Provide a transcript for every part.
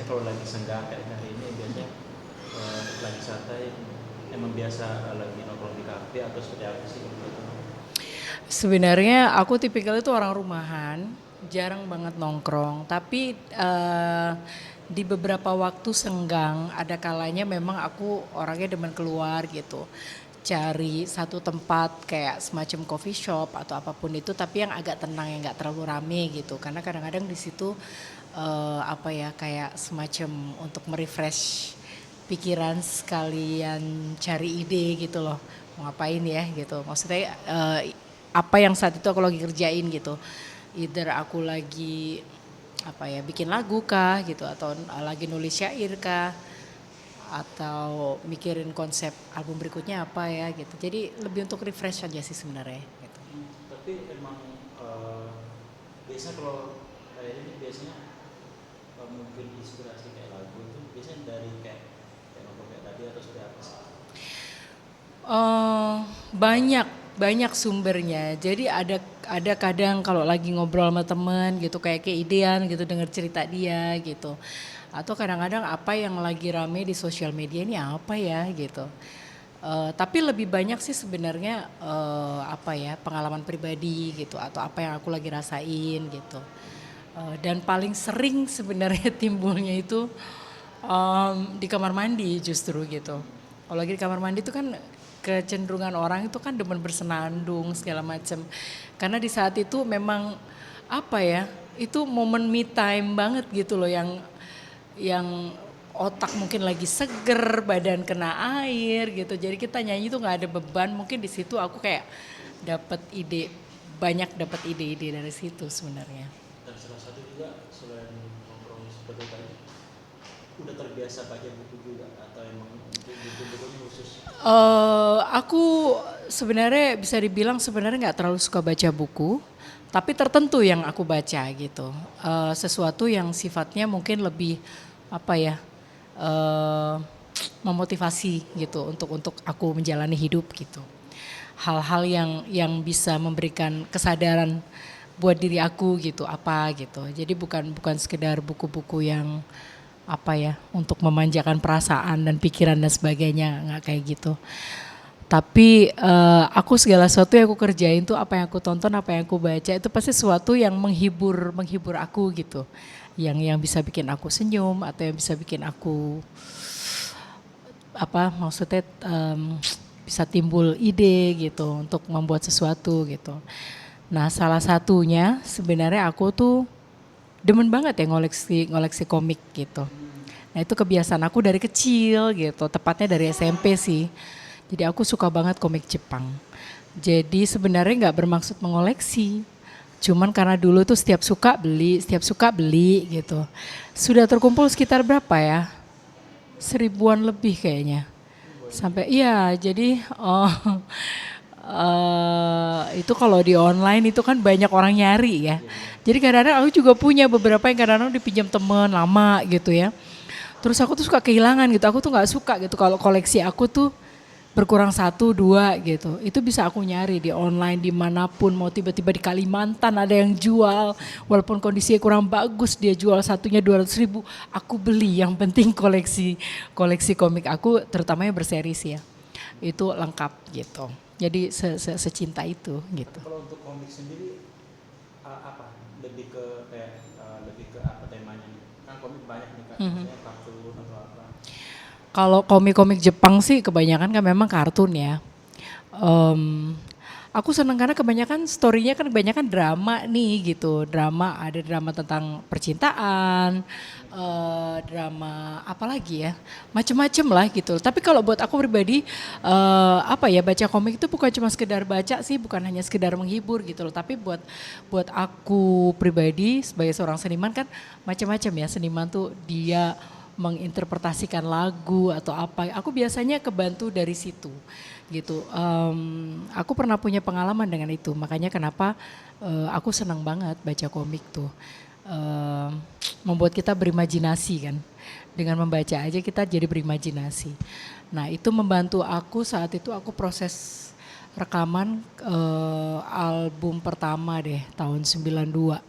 biasanya kalau lagi senggang kayak hari ini biasanya lagi santai, emang biasa lagi nongkrong di kafe atau seperti apa sih kalau gitu? Sebenarnya aku tipikal itu orang rumahan, jarang banget nongkrong. Tapi di beberapa waktu senggang, ada kalanya memang aku orangnya demen keluar gitu. Cari satu tempat kayak semacam coffee shop atau apapun itu, tapi yang agak tenang, yang nggak terlalu rame gitu. Karena kadang-kadang di situ apa ya kayak semacam untuk merefresh pikiran sekalian cari ide gitu loh, mau ngapain ya gitu. Maksudnya apa yang saat itu aku lagi kerjain gitu, either aku lagi apa ya bikin lagu kah gitu, atau lagi nulis syair kah, atau mikirin konsep album berikutnya apa ya gitu. Jadi lebih untuk refresh aja sih sebenarnya gitu. Tapi emang biasanya kalau kayak ini biasanya mungkin inspirasi kayak lagu itu biasanya dari kayak nongkrong kayak tadi atau seperti apa sih? Eh, banyak banyak sumbernya. Jadi ada kadang kalau lagi ngobrol sama temen gitu kayak keidean gitu denger cerita dia gitu. Atau kadang-kadang apa yang lagi rame di sosial media ini apa ya gitu. Tapi lebih banyak sih sebenarnya apa ya pengalaman pribadi gitu atau apa yang aku lagi rasain gitu. Dan paling sering sebenarnya timbulnya itu di kamar mandi justru gitu. Kalau lagi di kamar mandi itu kan kecenderungan orang itu kan demen bersenandung segala macam. Karena di saat itu memang apa ya, itu momen me time banget gitu loh yang otak mungkin lagi seger, badan kena air gitu. Jadi kita nyanyi tuh nggak ada beban. Mungkin di situ aku kayak dapat ide, banyak dapat ide-ide dari situ sebenarnya. Dan salah satu juga selain nongkrong seperti tadi, udah terbiasa baca buku juga atau emang untuk buku-bukunya khusus? Aku sebenarnya bisa dibilang sebenarnya nggak terlalu suka baca buku, tapi tertentu yang aku baca gitu. Sesuatu yang sifatnya mungkin lebih apa ya, eh, memotivasi gitu untuk aku menjalani hidup gitu. Hal-hal yang bisa memberikan kesadaran buat diri aku gitu apa gitu. Jadi bukan bukan sekedar buku-buku yang apa ya untuk memanjakan perasaan dan pikiran dan sebagainya, nggak kayak gitu. Tapi aku segala sesuatu yang aku kerjain tuh apa yang aku tonton, apa yang aku baca itu pasti sesuatu yang menghibur menghibur aku gitu. Yang bisa bikin aku senyum atau yang bisa bikin aku apa maksudnya bisa timbul ide gitu untuk membuat sesuatu gitu. Nah, salah satunya sebenarnya aku tuh demen banget ya ngoleksi ngoleksi komik gitu. Nah, itu kebiasaan aku dari kecil gitu, tepatnya dari SMP sih. Jadi aku suka banget komik Jepang. Jadi sebenarnya nggak bermaksud mengoleksi, cuman karena dulu tuh setiap suka beli gitu. Sudah terkumpul sekitar berapa ya? Seribuan lebih kayaknya. Sampai iya, jadi itu kalau di online itu kan banyak orang nyari ya. Jadi kadang-kadang aku juga punya beberapa yang kadang-kadang dipinjam temen lama gitu ya. Terus aku tuh suka kehilangan gitu, aku tuh nggak suka gitu kalau koleksi aku tuh berkurang satu dua gitu. Itu bisa aku nyari di online dimanapun, mau tiba-tiba di Kalimantan ada yang jual, walaupun kondisinya kurang bagus dia jual satunya 200.000, aku beli. Yang penting koleksi koleksi komik aku terutamanya berseri sih ya, itu lengkap gitu. Jadi secinta itu Tapi gitu. kalau untuk komik sendiri apa? Lebih ke kayak lebih ke apa temanya nih? Kan komik banyak nih kak, maksudnya kartun atau apa? Kalau komik-komik Jepang sih kebanyakan kan memang kartun ya. Em, aku seneng karena kebanyakan story-nya kan kebanyakan drama nih gitu. Drama, ada drama tentang percintaan, drama apa lagi ya, macem-macem lah gitu. Tapi kalau buat aku pribadi, apa ya baca komik itu bukan cuma sekedar baca sih, bukan hanya sekedar menghibur gitu loh. Tapi buat buat aku pribadi sebagai seorang seniman kan macam-macam ya seniman tuh dia menginterpretasikan lagu atau apa. Aku biasanya kebantu dari situ gitu. Aku pernah punya pengalaman dengan itu, makanya kenapa aku senang banget baca komik tuh. Membuat kita berimajinasi kan. Dengan membaca aja kita jadi berimajinasi. Nah itu membantu aku saat itu aku proses rekaman album pertama deh tahun 92.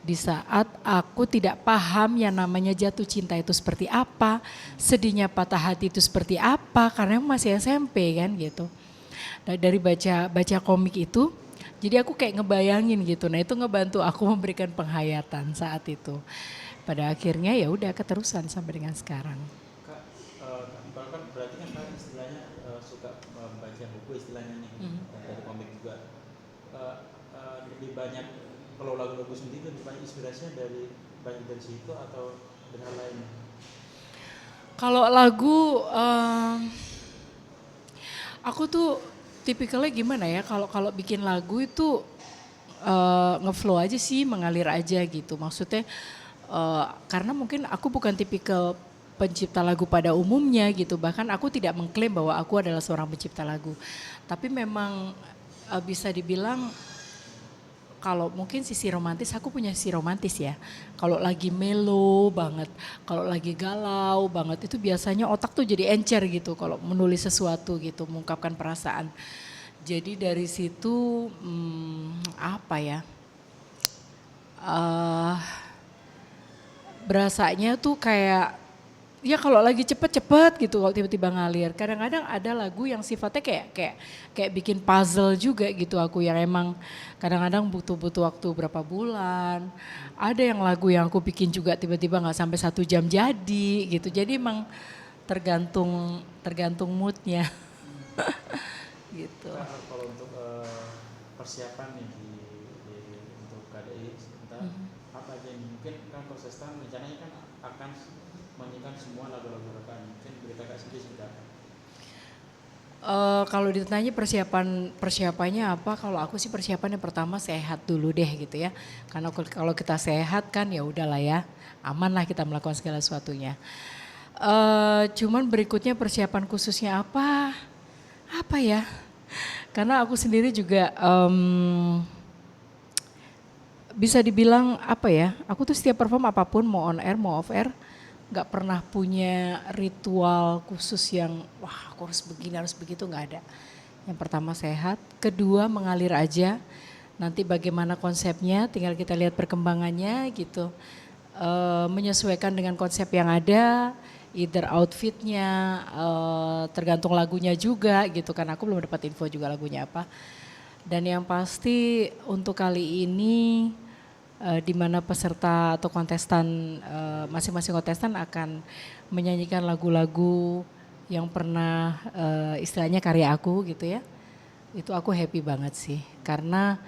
Di saat aku tidak paham yang namanya jatuh cinta itu seperti apa, sedihnya patah hati itu seperti apa, karena masih SMP kan gitu. Nah, dari baca baca komik itu, jadi aku kayak ngebayangin gitu. Nah itu ngebantu aku memberikan penghayatan saat itu. Pada akhirnya ya udah keterusan sampai dengan sekarang. Kak, Kak Iqbal kan berarti kan Kak istilahnya suka membaca buku istilahnya nih, dari komik juga. Lebih banyak kalau lagu-lagu sendiri lebih banyak inspirasinya dari banyak dari situ atau dari hal lain? Kalau lagu, aku tuh tipikalnya gimana ya? Kalau kalau bikin lagu itu ngeflow aja sih, mengalir aja gitu. Maksudnya karena mungkin aku bukan tipikal pencipta lagu pada umumnya gitu. Bahkan aku tidak mengklaim bahwa aku adalah seorang pencipta lagu. Tapi memang bisa dibilang kalau mungkin sisi romantis, aku punya sisi romantis ya. Kalau lagi melo banget, kalau lagi galau banget, itu biasanya otak tuh jadi encer gitu kalau menulis sesuatu gitu, mengungkapkan perasaan. Jadi dari situ apa ya, eh berasanya tuh kayak ya kalau lagi cepet-cepet gitu kalau tiba-tiba ngalir. Kadang-kadang ada lagu yang sifatnya kayak bikin puzzle juga gitu aku yang emang kadang-kadang butuh waktu berapa bulan. Ada yang lagu yang aku bikin juga tiba-tiba nggak sampai 1 jam jadi gitu. Jadi emang tergantung moodnya gitu. Kalau untuk persiapan nih untuk KDI sebentar, apa aja yang mungkin kan konsisten rencananya kan akan menyanyikan semua lagu-lagu rekan, mungkin berita Kak sendiri sudah. Kalau ditanya persiapannya apa? Kalau aku sih persiapannya pertama sehat dulu deh gitu ya. Karena kalau kita sehat kan ya udahlah ya, aman lah kita melakukan segala sesuatunya. Cuman berikutnya persiapan khususnya apa? Apa ya? Karena aku sendiri juga bisa dibilang apa ya? Aku tuh setiap perform apapun mau on air mau off air nggak pernah punya ritual khusus yang wah aku harus begini harus begitu, nggak ada. Yang pertama sehat, kedua mengalir aja. Nanti bagaimana konsepnya tinggal kita lihat perkembangannya gitu. Menyesuaikan dengan konsep yang ada, either outfitnya, tergantung lagunya juga gitu kan. Aku belum dapat info juga lagunya apa. Dan yang pasti untuk kali ini di mana peserta atau kontestan masing-masing kontestan akan menyanyikan lagu-lagu yang pernah istilahnya karya aku gitu ya. Itu aku happy banget sih karena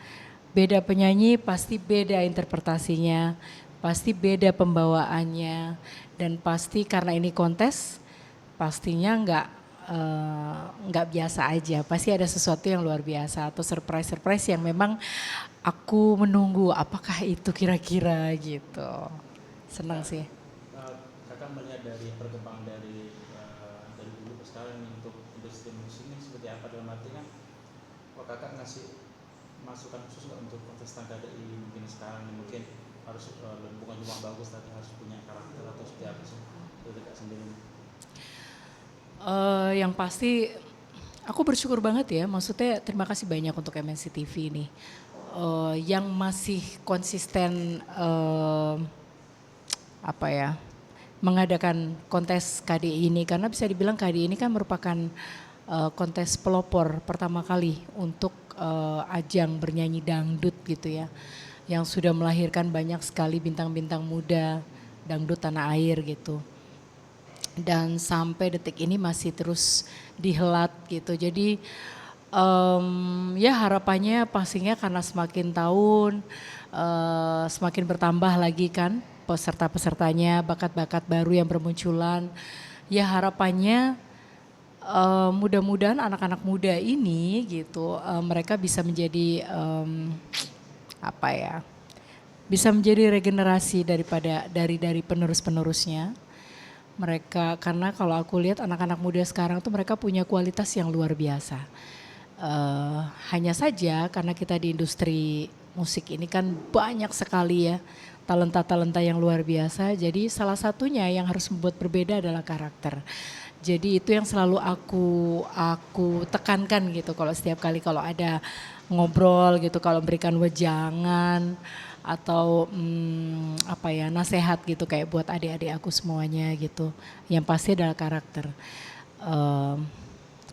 beda penyanyi pasti beda interpretasinya, pasti beda pembawaannya dan pasti karena ini kontes pastinya nggak biasa aja, pasti ada sesuatu yang luar biasa atau surprise yang memang aku menunggu apakah itu kira-kira gitu. Senang sih. Kakak melihat dari perkembangan dari dulu ke sekarang nih, untuk industri musik ini seperti apa, dalam arti kan kakak ngasih masukan khusus nggak untuk kontestan KDI mungkin sekarang nih, mungkin harus bukan cuma bagus tapi harus punya karakter atau seperti apa sih dari kakak sendiri? Yang pasti aku bersyukur banget ya, maksudnya terima kasih banyak untuk MNC TV ini yang masih konsisten apa ya mengadakan kontes KDI ini, karena bisa dibilang KDI ini kan merupakan kontes pelopor pertama kali untuk ajang bernyanyi dangdut gitu ya, yang sudah melahirkan banyak sekali bintang-bintang muda dangdut tanah air gitu. Dan sampai detik ini masih terus dihelat gitu. Jadi ya harapannya pastinya karena semakin tahun semakin bertambah lagi kan peserta-pesertanya, bakat-bakat baru yang bermunculan. Ya harapannya mudah-mudahan anak-anak muda ini gitu mereka bisa menjadi apa ya? Bisa menjadi regenerasi dari penerus-penerusnya. Mereka karena kalau aku lihat anak-anak muda sekarang tuh mereka punya kualitas yang luar biasa. Hanya saja karena kita di industri musik ini kan banyak sekali ya talenta-talenta yang luar biasa. Jadi salah satunya yang harus membuat berbeda adalah karakter. Jadi itu yang selalu aku tekankan gitu kalau setiap kali kalau ada ngobrol gitu, kalau memberikan wejangan atau apa ya, nasehat gitu kayak buat adik-adik aku semuanya gitu. Yang pasti adalah karakter. Em,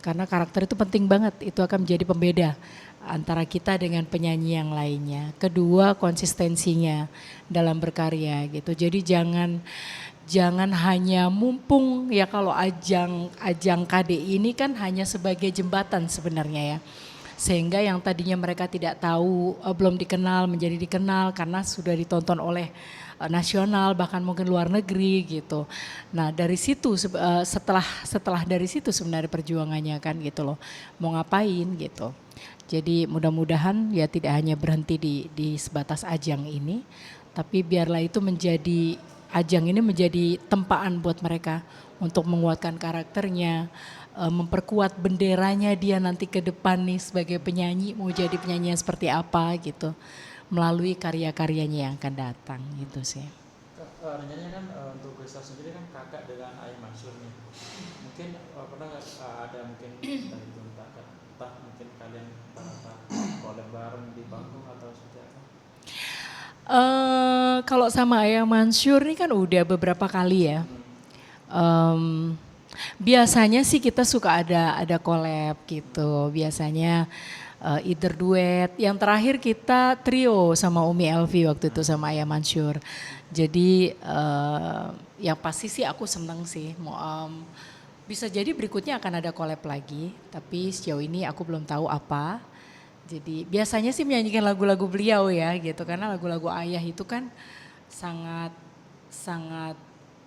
karena karakter itu penting banget, itu akan menjadi pembeda antara kita dengan penyanyi yang lainnya. Kedua, konsistensinya dalam berkarya gitu. Jadi jangan hanya mumpung ya, kalau ajang KDI ini kan hanya sebagai jembatan sebenarnya ya. Sehingga yang tadinya mereka tidak tahu, belum dikenal menjadi dikenal karena sudah ditonton oleh nasional bahkan mungkin luar negeri gitu. Nah dari situ setelah dari situ sebenarnya perjuangannya kan gitu loh, mau ngapain gitu. Jadi mudah-mudahan ya tidak hanya berhenti di sebatas ajang ini, tapi biarlah itu menjadi ajang ini menjadi tempaan buat mereka untuk menguatkan karakternya, memperkuat benderanya dia nanti ke depan nih sebagai penyanyi, mau jadi penyanyi yang seperti apa gitu, melalui karya-karyanya yang akan datang gitu sih. Rencananya kan untuk Kristal sendiri kan kakak dengan Ayah Mansur nih. Mungkin pernah nggak ada mungkin dari itu entah mungkin kalian collab bareng di panggung atau seperti apa? Kalau sama Ayah Mansur ini kan udah beberapa kali ya. Biasanya sih kita suka ada collab gitu. Biasanya either duet. Yang terakhir kita trio sama Umi Elvi waktu itu sama Ayah Mansur. Jadi yang pasti sih aku seneng sih. Bisa jadi berikutnya akan ada collab lagi. Tapi sejauh ini aku belum tahu apa. Jadi biasanya sih menyanyikan lagu-lagu beliau ya gitu, karena lagu-lagu Ayah itu kan sangat sangat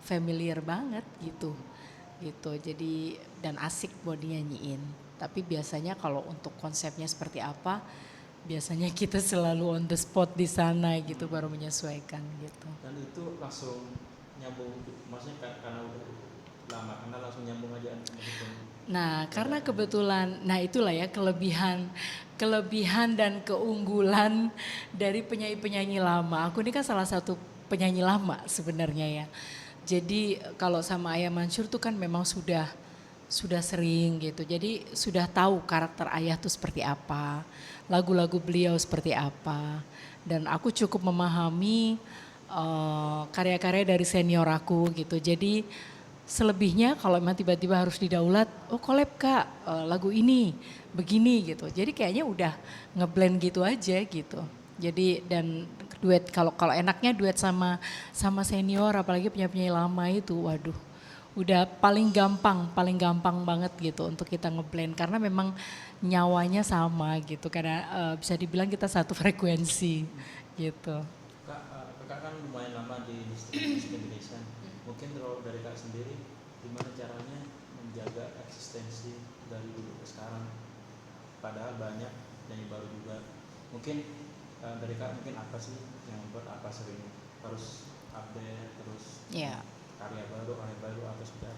familiar banget gitu. Gitu. Jadi dan asik buat dinyanyiin. Tapi biasanya kalau untuk konsepnya seperti apa, biasanya kita selalu on the spot di sana gitu baru menyesuaikan gitu. Dan itu langsung nyambung, maksudnya karena udah lama, karena langsung nyambung aja meskipun. Nah, karena kebetulan, nah itulah ya kelebihan dan keunggulan dari penyanyi-penyanyi lama. Aku ini kan salah satu penyanyi lama sebenarnya ya. Jadi kalau sama Ayah Mansur tuh kan memang sudah sering gitu. Jadi sudah tahu karakter Ayah tuh seperti apa, lagu-lagu beliau seperti apa. Dan aku cukup memahami karya-karya dari senior aku gitu. Jadi selebihnya kalau memang tiba-tiba harus didaulat, oh collab Kak, lagu ini begini gitu. Jadi kayaknya udah ngeblend gitu aja gitu. Jadi dan duet kalau enaknya duet sama senior apalagi penyanyi lama itu, waduh. Udah paling gampang banget gitu untuk kita ngeblend karena memang nyawanya sama gitu. Karena bisa dibilang kita satu frekuensi gitu. Kakak kan lumayan lama di musik Indonesia. Mungkin kalau dari kak sendiri, gimana caranya menjaga eksistensi dari dulu ke sekarang? Padahal banyak yang baru juga. Mungkin dari kak mungkin apa sih yang membuat apa sering harus update terus Ya. karya baru atau sudah?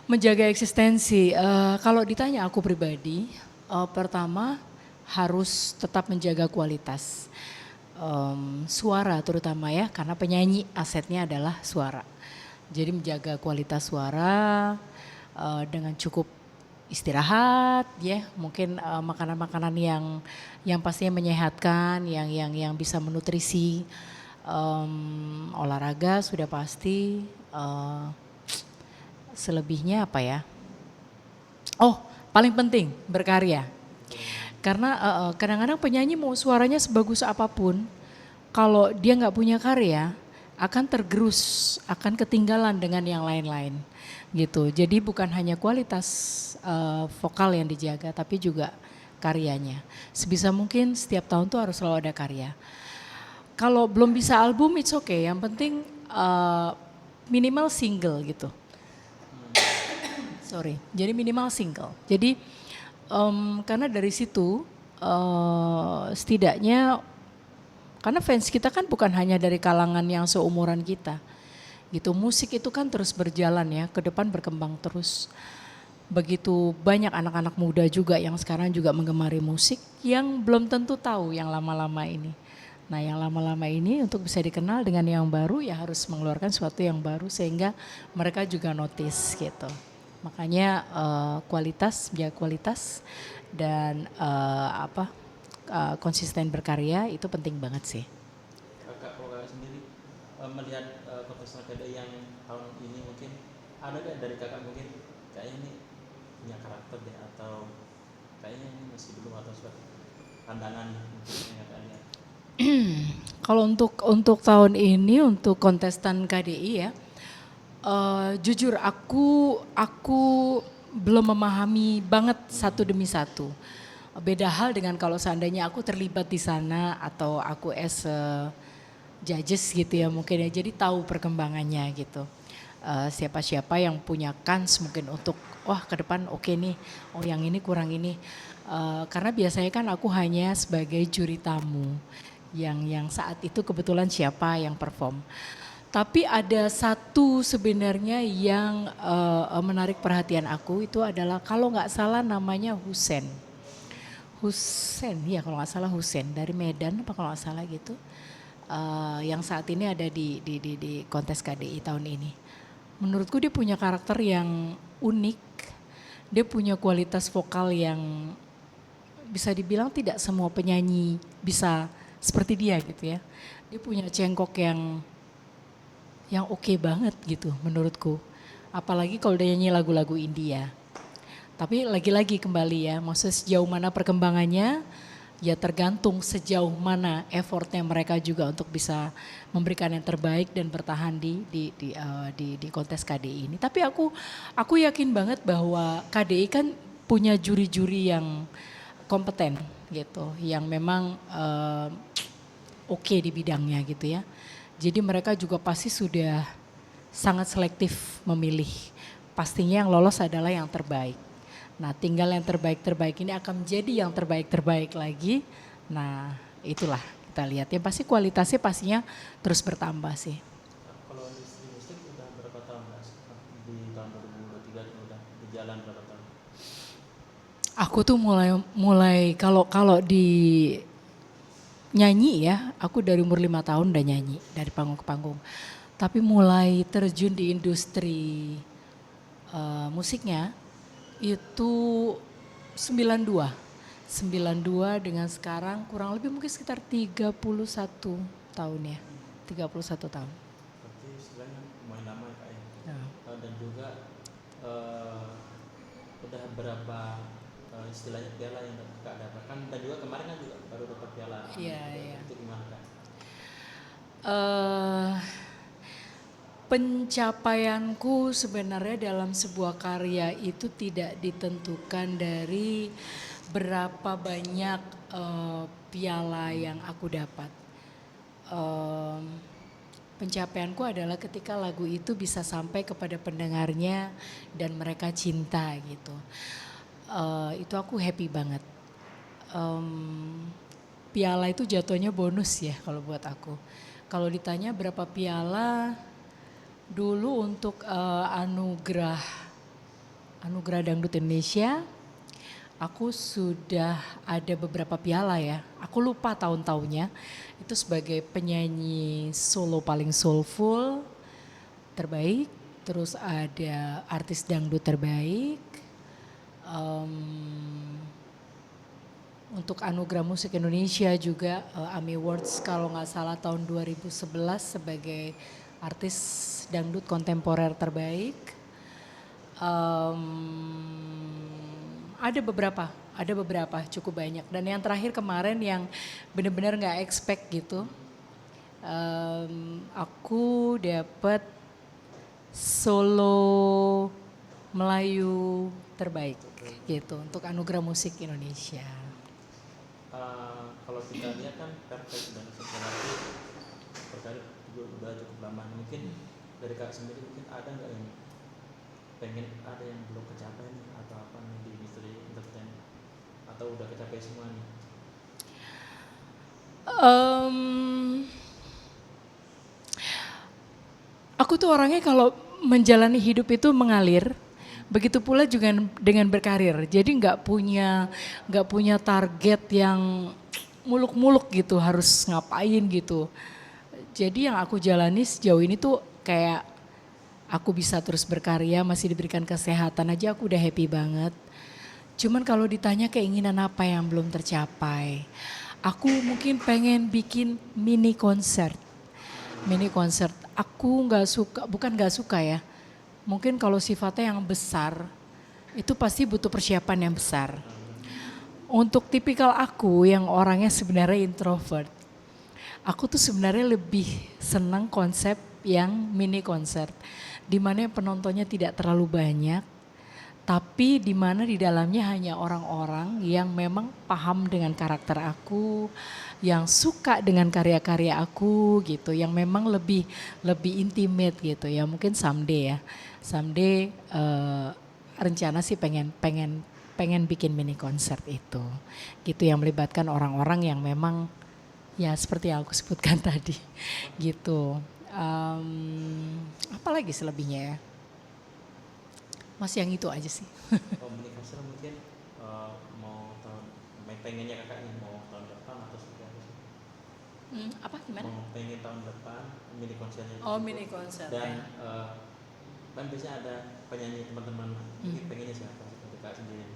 Menjaga eksistensi, kalau ditanya aku pribadi, pertama harus tetap menjaga kualitas. Suara terutama ya, karena penyanyi asetnya adalah suara. Jadi menjaga kualitas suara dengan cukup istirahat ya, mungkin makanan-makanan yang pastinya menyehatkan, yang bisa menutrisi, olahraga sudah pasti, selebihnya apa ya? Oh, paling penting berkarya. Karena kadang-kadang penyanyi mau suaranya sebagus apapun, kalau dia nggak punya karya, akan tergerus, akan ketinggalan dengan yang lain-lain, gitu. Jadi bukan hanya kualitas vokal yang dijaga, tapi juga karyanya. Sebisa mungkin setiap tahun tuh harus selalu ada karya. Kalau belum bisa album, it's okay. Yang penting minimal single gitu. Sorry, jadi minimal single. Jadi karena dari situ setidaknya, karena fans kita kan bukan hanya dari kalangan yang seumuran kita gitu. Musik itu kan terus berjalan ya, ke depan berkembang terus. Begitu banyak anak-anak muda juga yang sekarang juga menggemari musik yang belum tentu tahu yang lama-lama ini. Nah yang lama-lama ini untuk bisa dikenal dengan yang baru ya harus mengeluarkan sesuatu yang baru sehingga mereka juga notice gitu. Makanya kualitas, menjaga kualitas dan konsisten berkarya itu penting banget sih. Kalau kakak sendiri melihat kontestan KDI yang tahun ini mungkin ada nggak dari kakak mungkin kayaknya ini punya karakter deh atau kayaknya ini masih belum atau suatu pandangan mungkin yang kakak lihat? Kalau untuk tahun ini untuk kontestan KDI ya, jujur aku belum memahami banget satu demi satu. Beda hal dengan kalau seandainya aku terlibat di sana atau aku as a judges gitu ya mungkin ya, jadi tahu perkembangannya gitu. Siapa-siapa yang punya kans mungkin untuk wah ke depan oke nih, oh yang ini kurang ini. Karena biasanya kan aku hanya sebagai juri tamu yang saat itu kebetulan siapa yang perform. Tapi ada satu sebenarnya yang menarik perhatian aku itu adalah kalau nggak salah namanya Husen. Husen ya kalau nggak salah Husen dari Medan apa kalau nggak salah gitu. Yang saat ini ada di kontes KDI tahun ini. Menurutku dia punya karakter yang unik. Dia punya kualitas vokal yang bisa dibilang tidak semua penyanyi bisa seperti dia gitu ya. Dia punya cengkok yang oke banget gitu menurutku. Apalagi kalau dia nyanyi lagu-lagu India. Tapi lagi-lagi kembali ya, maksudnya sejauh mana perkembangannya ya tergantung sejauh mana effortnya mereka juga untuk bisa memberikan yang terbaik dan bertahan di kontes KDI ini. Tapi aku yakin banget bahwa KDI kan punya juri-juri yang kompeten gitu, yang memang oke di bidangnya gitu ya. Jadi mereka juga pasti sudah sangat selektif memilih. Pastinya yang lolos adalah yang terbaik. Nah tinggal yang terbaik-terbaik ini akan menjadi yang terbaik-terbaik lagi. Nah itulah kita lihat ya pasti kualitasnya pastinya terus bertambah sih. Kalau industri musik udah berapa tahun di tahun 2023 udah berjalan berapa tahun? Aku tuh mulai kalau di nyanyi ya, aku dari umur 5 tahun udah nyanyi dari panggung ke panggung. Tapi mulai terjun di industri musiknya itu 92. 92 dengan sekarang kurang lebih mungkin sekitar 31 tahun ya. 31 tahun. Berarti istilahnya lumayan lama ya kak ya. Nah. Dan juga udah berapa istilahnya piala yang kakak dapatkan dan juga kemarin kan juga baru dapat piala. Iya, iya. Itu gimana kak? Pencapaianku sebenarnya dalam sebuah karya itu tidak ditentukan dari berapa banyak piala yang aku dapat. Pencapaianku adalah ketika lagu itu bisa sampai kepada pendengarnya dan mereka cinta gitu. Itu aku happy banget. Piala itu jatuhnya bonus ya kalau buat aku. Kalau ditanya berapa piala, dulu untuk anugerah Dangdut Indonesia, aku sudah ada beberapa piala ya. Aku lupa tahun-tahunnya. Itu sebagai penyanyi solo paling soulful terbaik. Terus ada artis dangdut terbaik. Untuk anugerah musik Indonesia juga AMI Awards kalau nggak salah tahun 2011 sebagai artis dangdut kontemporer terbaik. Ada beberapa cukup banyak. Dan yang terakhir kemarin yang benar-benar nggak expect gitu, aku dapat solo Melayu terbaik gitu untuk anugerah musik Indonesia. Kalau kita lihat kan perfect dan sesuatu berkarir udah cukup lama. Mungkin dari kak sendiri mungkin ada nggak yang pengen ada yang belum kecapai nih atau apa nih di industri entertainment atau udah kecapai semua nih? Aku tuh orangnya kalau menjalani hidup itu mengalir, begitu pula juga dengan berkarir. Jadi nggak punya target yang muluk-muluk gitu, harus ngapain gitu. Jadi yang aku jalani sejauh ini tuh kayak aku bisa terus berkarya, masih diberikan kesehatan aja aku udah happy banget. Cuman kalau ditanya keinginan apa yang belum tercapai, aku mungkin pengen bikin mini konser. Mini konser, aku nggak suka, bukan nggak suka ya. Mungkin kalau sifatnya yang besar, itu pasti butuh persiapan yang besar. Untuk tipikal aku yang orangnya sebenarnya introvert, aku tuh sebenarnya lebih senang konsep yang mini konser, di mana penontonnya tidak terlalu banyak, tapi di mana di dalamnya hanya orang-orang yang memang paham dengan karakter aku, yang suka dengan karya-karya aku gitu, yang memang lebih lebih intimate gitu ya. Mungkin someday ya, someday rencana sih pengen pengen pengen bikin mini konser itu, gitu yang melibatkan orang-orang yang memang ya seperti yang aku sebutkan tadi, gitu. Apalagi selebihnya ya, masih yang itu aja sih. Komunikasi mungkin mau tahun pengennya kakak nih mau tahun depan atau seperti apa sih? Apa gimana? Mau pengen tahun depan mini konsernya Oh tersebut. mini konser Dan ya. kan biasanya ada penyanyi teman-teman mungkin pengennya siapa sih untuk kakak sendiri?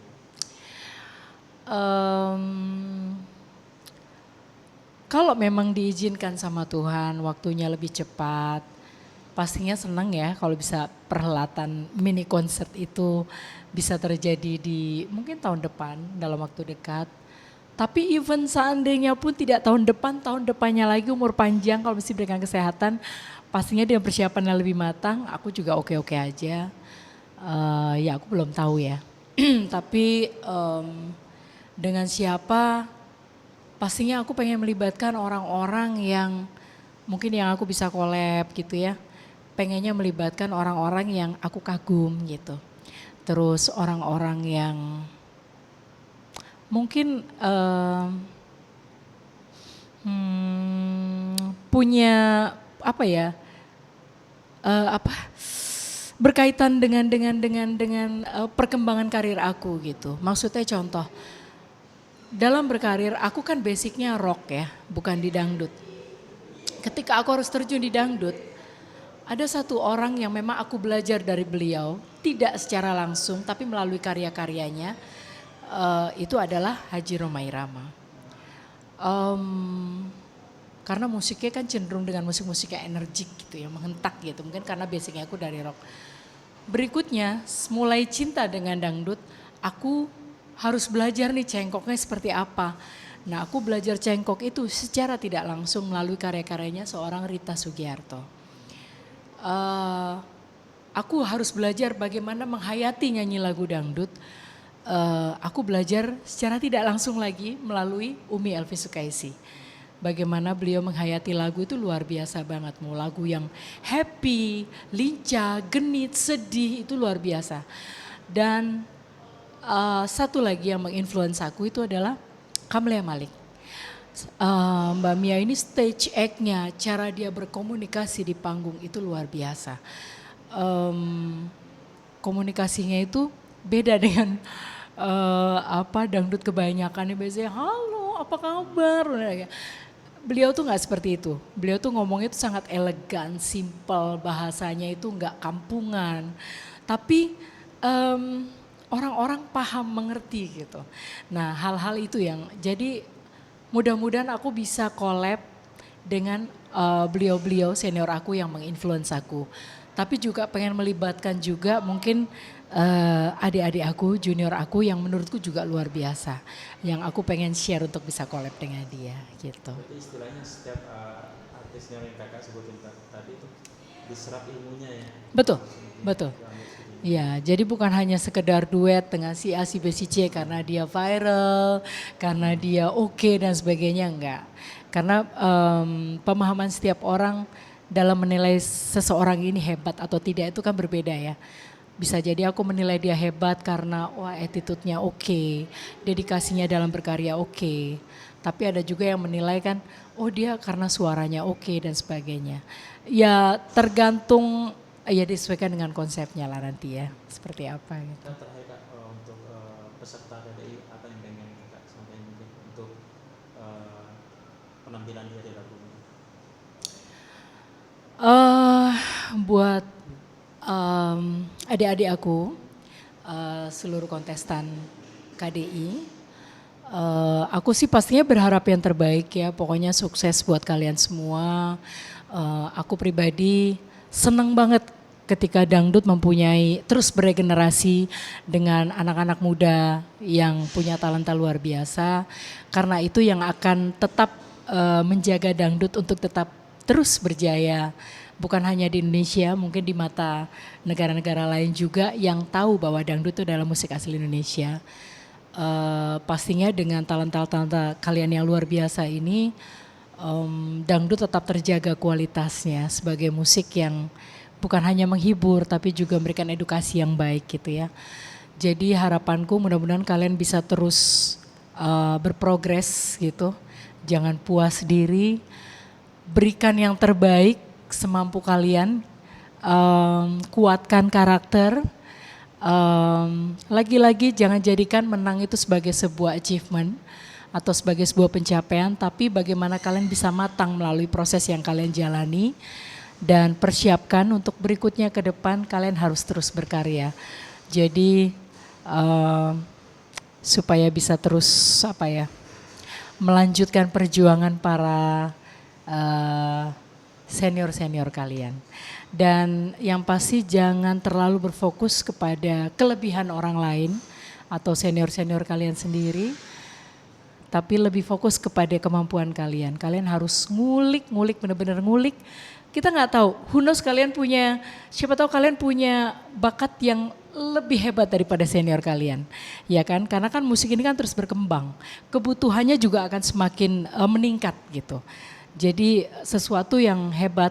Kalau memang diizinkan sama Tuhan waktunya lebih cepat, pastinya senang ya kalau bisa perhelatan mini konser itu bisa terjadi di mungkin tahun depan dalam waktu dekat. Tapi even seandainya pun tidak tahun depannya lagi umur panjang kalau mesti berikan kesehatan, pastinya dengan persiapan yang lebih matang, aku juga oke-oke aja. Ya aku belum tahu ya. Tapi dengan siapa, pastinya aku pengen melibatkan orang-orang yang mungkin yang aku bisa collab gitu ya. Pengennya melibatkan orang-orang yang aku kagum gitu. Terus orang-orang yang mungkin punya apa ya, apa berkaitan dengan perkembangan karir aku gitu. Maksudnya contoh, dalam berkarir aku kan basicnya rock ya, bukan di dangdut. Ketika aku harus terjun di dangdut, ada satu orang yang memang aku belajar dari beliau, tidak secara langsung tapi melalui karya-karyanya, itu adalah Haji Rhoma Irama. Karena musiknya kan cenderung dengan musik-musik yang energik gitu ya, menghentak gitu. Mungkin karena basicnya aku dari rock. Berikutnya, mulai cinta dengan dangdut, aku harus belajar nih cengkoknya seperti apa. Nah aku belajar cengkok itu secara tidak langsung melalui karya-karyanya seorang Rita Sugiarto. Aku harus belajar bagaimana menghayati nyanyi lagu dangdut. Aku belajar secara tidak langsung lagi melalui Umi Elvi Sukaisi. Bagaimana beliau menghayati lagu itu luar biasa banget. Mau lagu yang happy, lincah, genit, sedih itu luar biasa. Dan satu lagi yang menginfluence aku itu adalah Kamlia Malik. Mbak Mia ini stage act-nya, cara dia berkomunikasi di panggung itu luar biasa. Komunikasinya itu beda dengan dangdut kebanyakan biasanya halo apa kabar. Beliau tuh nggak seperti itu. Beliau tuh ngomongnya itu sangat elegan, simple, bahasanya itu nggak kampungan. Tapi orang-orang paham mengerti gitu. Nah hal-hal itu yang jadi mudah-mudahan aku bisa collab dengan beliau-beliau senior aku yang menginfluence aku. Tapi juga pengen melibatkan juga mungkin adik-adik aku, junior aku yang menurutku juga luar biasa. Yang aku pengen share untuk bisa collab dengan dia gitu. Berarti istilahnya setiap artis yang kakak sebutin tadi itu diserap ilmunya ya? Betul, betul. Ya, jadi bukan hanya sekedar duet dengan si A, si B, si C karena dia viral, karena dia oke dan sebagainya, enggak. Karena pemahaman setiap orang dalam menilai seseorang ini hebat atau tidak itu kan berbeda ya. Bisa jadi aku menilai dia hebat karena wah attitude-nya oke, dedikasinya dalam berkarya oke. Tapi ada juga yang menilai kan, oh dia karena suaranya oke dan sebagainya. Ya tergantung, ya disesuaikan dengan konsepnya lah nanti ya, seperti apa gitu. Dan terakhir kak untuk peserta KDI apa yang pengen kakak sampaikan mungkin untuk penampilan dia di lagu ini? Buat adik-adik aku, seluruh kontestan KDI, aku sih pastinya berharap yang terbaik ya. Pokoknya sukses buat kalian semua. Aku pribadi senang banget ketika dangdut mempunyai terus beregenerasi dengan anak-anak muda yang punya talenta luar biasa. Karena itu yang akan tetap menjaga dangdut untuk tetap terus berjaya, bukan hanya di Indonesia, mungkin di mata negara-negara lain juga yang tahu bahwa dangdut itu adalah musik asli Indonesia. Pastinya dengan talenta-talenta kalian yang luar biasa ini, dangdut tetap terjaga kualitasnya sebagai musik yang bukan hanya menghibur tapi juga memberikan edukasi yang baik gitu ya. Jadi harapanku mudah-mudahan kalian bisa terus berprogres gitu, jangan puas diri. Berikan yang terbaik semampu kalian, kuatkan karakter, lagi-lagi jangan jadikan menang itu sebagai sebuah achievement atau sebagai sebuah pencapaian, tapi bagaimana kalian bisa matang melalui proses yang kalian jalani dan persiapkan untuk berikutnya ke depan kalian harus terus berkarya. Jadi supaya bisa terus melanjutkan perjuangan para senior-senior kalian. Dan yang pasti jangan terlalu berfokus kepada kelebihan orang lain atau senior-senior kalian sendiri, tapi lebih fokus kepada kemampuan kalian. Kalian harus ngulik, benar-benar ngulik. Kita nggak tahu, who knows kalian punya, siapa tahu kalian punya bakat yang lebih hebat daripada senior kalian, ya kan? Karena kan musik ini kan terus berkembang, kebutuhannya juga akan semakin meningkat gitu. Jadi sesuatu yang hebat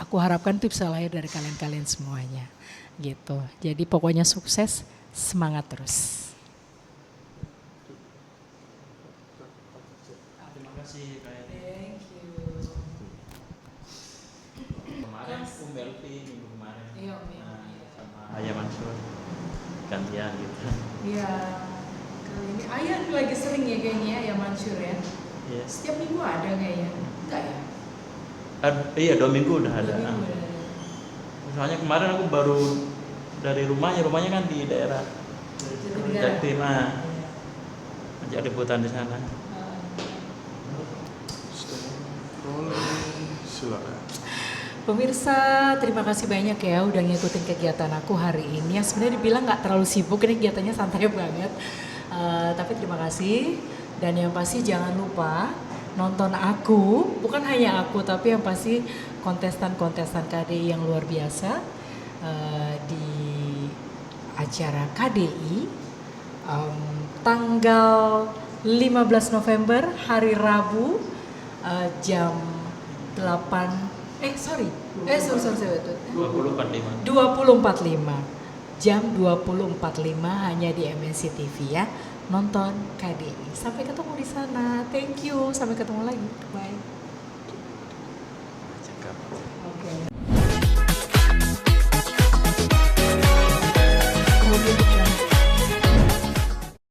aku harapkan itu bisa lahir dari kalian-kalian semuanya gitu. Jadi pokoknya sukses, semangat terus. Terima kasih Kak Eri. Thank you. Kemarin Melvi minggu kemarin. Iya, sama Ayah Mansur gantian gitu. Iya, kali ini Ayah lagi sering ya kayaknya ya Mansur ya. Yes. Setiap minggu ada kayaknya, enggak ya? Iya 2 minggu udah ada. 2 minggu udah ada. Soalnya kemarin aku baru dari rumahnya kan di daerah Jatim, ajak liputan di sana. Pemirsa, terima kasih banyak ya udah ngikutin kegiatan aku hari ini. Yang sebenarnya dibilang nggak terlalu sibuk, ini kegiatannya santai banget. Tapi terima kasih. Dan yang pasti jangan lupa nonton aku, bukan hanya aku, tapi yang pasti kontestan-kontestan KDI yang luar biasa di acara KDI tanggal 15 November hari Rabu jam 20.45 jam 20.45 hanya di MNC TV ya. Nonton KDI. Sampai ketemu di sana. Thank you. Sampai ketemu lagi. Bye.